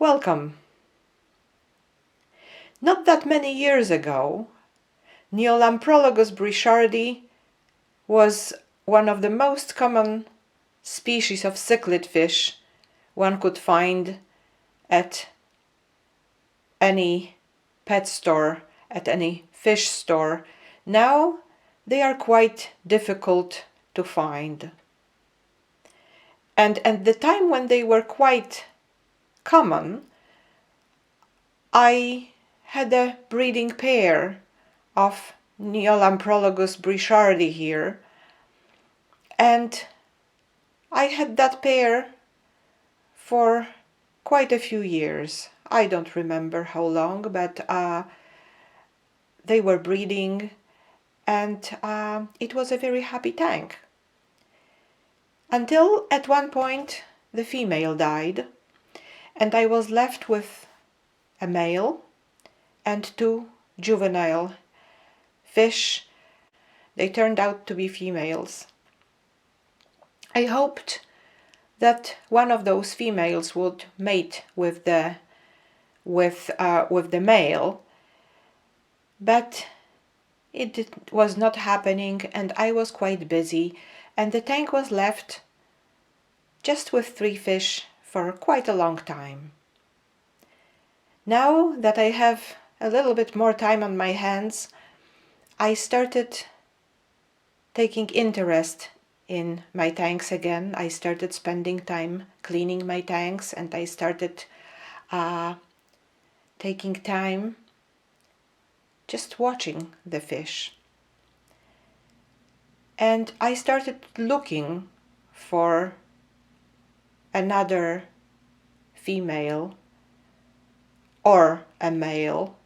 Welcome. Not that many years ago, Neolamprologus brichardi was one of the most common species of cichlid fish one could find at any pet store, at any fish store. Now they are quite difficult to find. And at the time when they were quite common, I had a breeding pair of Neolamprologus brichardi here, and I had that pair for quite a few years. I don't remember how long, but they were breeding, and it was a very happy tank. Until at one point the female died, and I was left with a male and two juvenile fish. They turned out to be females. I hoped that one of those females would mate with the male, but it was not happening, and I was quite busy, and the tank was left just with 3 fish for quite a long time. Now that I have a little bit more time on my hands, I started taking interest in my tanks again. I started spending time cleaning my tanks, and I started taking time just watching the fish. And I started looking for another female or a male,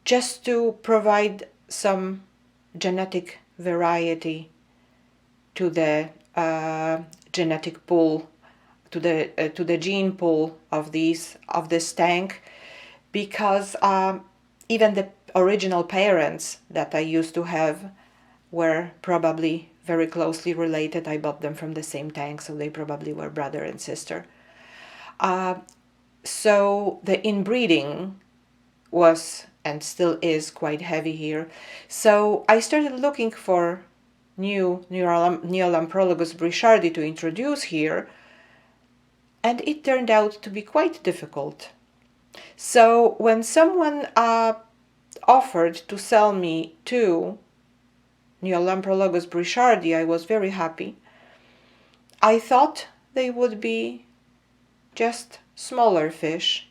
just to provide some genetic variety to the genetic pool, to the gene pool of this tank, because even the original parents that I used to have were probably very closely related. I bought them from the same tank, so they probably were brother and sister. So the inbreeding was and still is quite heavy here. So I started looking for new Neolamprologus brichardi to introduce here, and it turned out to be quite difficult. So when someone offered to sell me 2 Neolamprologus brichardi, I was very happy. I thought they would be just smaller fish,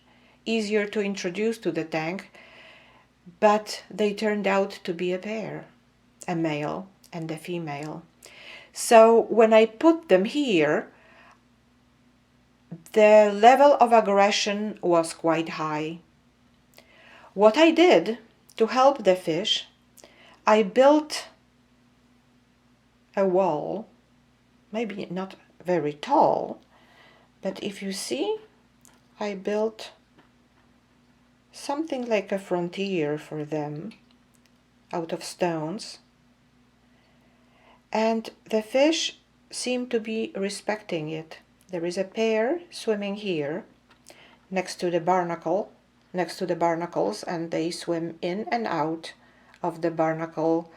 easier to introduce to the tank, but they turned out to be a pair, a male and a female. So when I put them here, the level of aggression was quite high. What I did to help the fish, I built a wall, maybe not very tall, but if you see, I built something like a frontier for them out of stones, and the fish seem to be respecting it. There is a pair swimming here next to the barnacle, next to the barnacles, and they swim in and out of the barnacle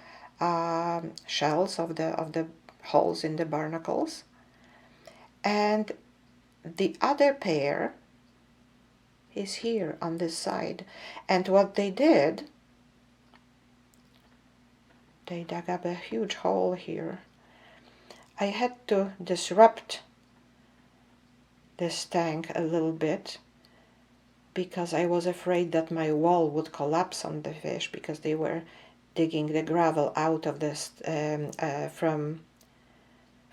shells, of the holes in the barnacles. And the other pair is here on this side. And what they did, they dug up a huge hole here. I had to disrupt this tank a little bit because I was afraid that my wall would collapse on the fish, because they were digging the gravel out of this from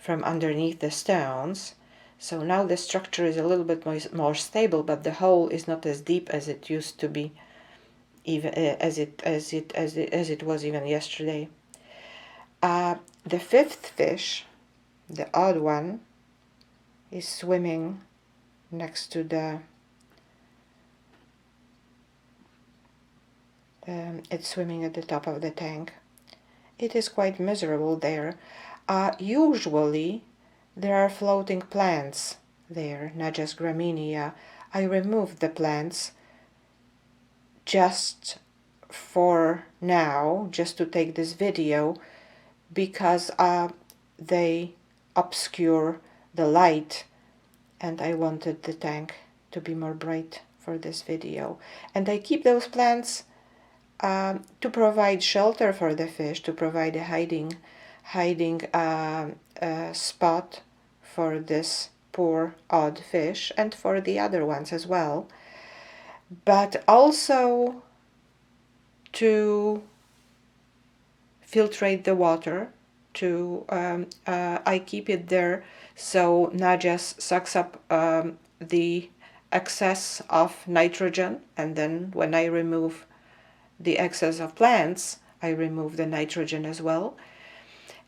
underneath the stones. So now the structure is a little bit more stable, but the hole is not as deep as it used to be, even as it was even yesterday. The 5th fish, the odd one, is swimming next to the it's swimming at the top of the tank. It is quite miserable there. Usually there are floating plants there, Najas graminia. I removed the plants just for now, just to take this video, because they obscure the light and I wanted the tank to be more bright for this video. And I keep those plants to provide shelter for the fish, to provide a hiding spot for this poor odd fish and for the other ones as well, but also to filtrate the water. I keep it there so Najas sucks up the excess of nitrogen, and then when I remove the excess of plants, I remove the nitrogen as well.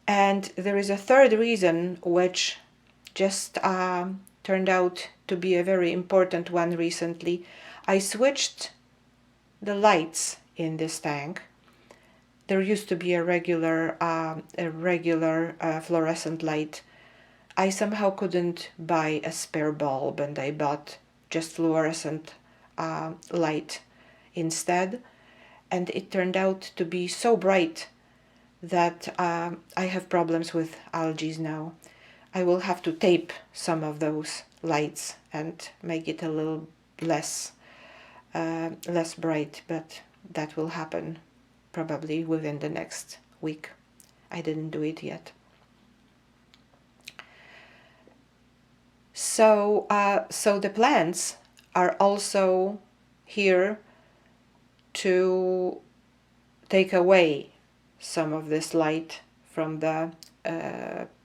And there is a third reason, which just turned out to be a very important one recently. I switched the lights in this tank. There used to be a regular fluorescent light. I somehow couldn't buy a spare bulb, and I bought just fluorescent light instead. And it turned out to be so bright that I have problems with algae now. I will have to tape some of those lights and make it a little less bright, but that will happen probably within the next week. I didn't do it yet. So the plants are also here to take away some of this light from the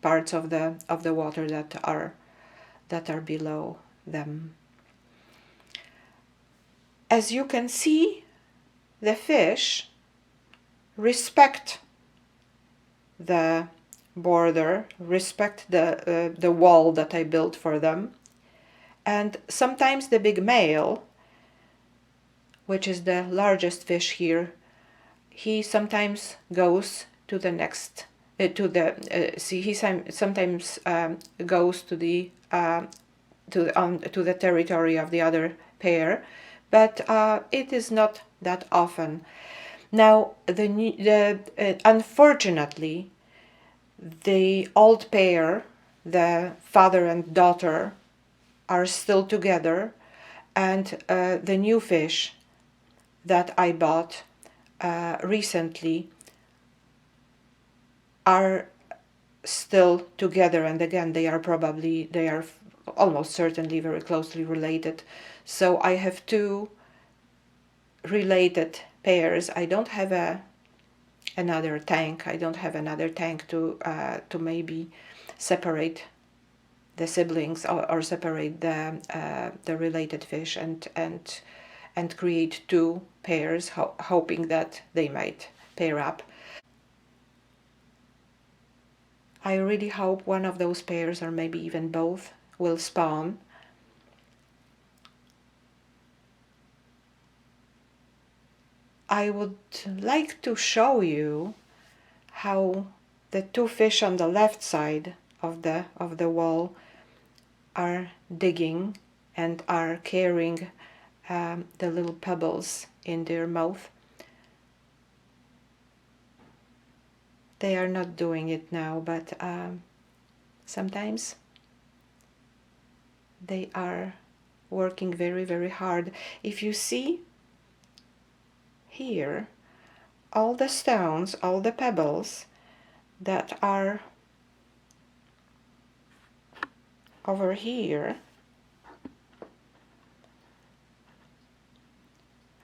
parts of the water that are below them. As you can see, the fish respect the border, respect the wall that I built for them, and sometimes the big male, which is the largest fish here, he sometimes goes to the next he sometimes goes to the territory of the other pair, but it is not that often. Now, unfortunately, the old pair, the father and daughter, are still together, and the new fish that I bought recently are still together, and again they are almost certainly very closely related. So I have two related pairs. I don't have another tank. I don't have another tank to maybe separate the siblings or separate the related fish and create two pairs, hoping that they might pair up. I really hope one of those pairs, or maybe even both, will spawn. I would like to show you how the two fish on the left side of the wall are digging and are carrying the little pebbles in their mouth. They are not doing it now, but sometimes they are working very, very hard. If you see here, all the stones, all the pebbles that are over here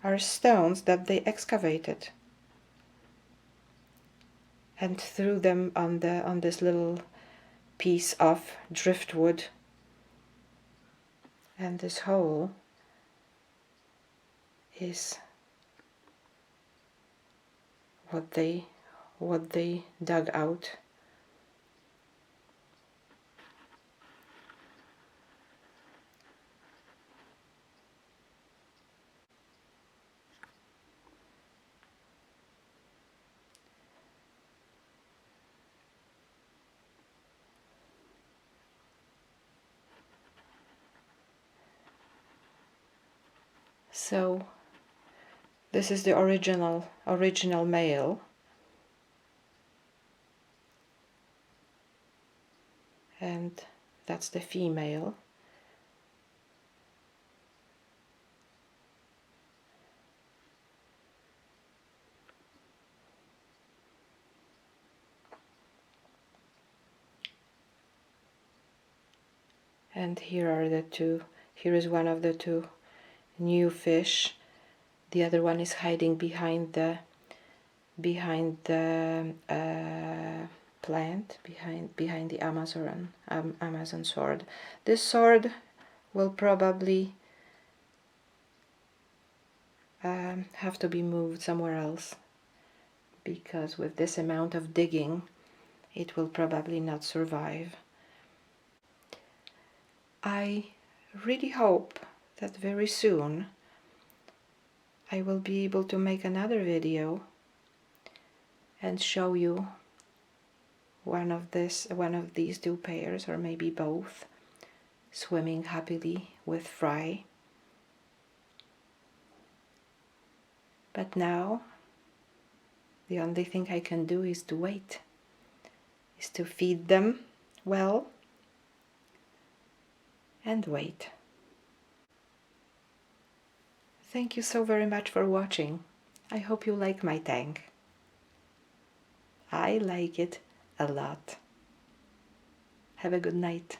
are stones that they excavated and threw them on this little piece of driftwood, and this hole is what they dug out. So this is the original male, and that's the female. And here are the two. Here is one of the two new fish. The other one is hiding behind the plant, behind the Amazon sword. This sword will probably have to be moved somewhere else, because with this amount of digging it will probably not survive. I really hope that very soon I will be able to make another video and show you one of these two pairs, or maybe both, swimming happily with fry. But now the only thing I can do is to wait, is to feed them well and wait. Thank you so very much for watching. I hope you like my tank. I like it a lot. Have a good night.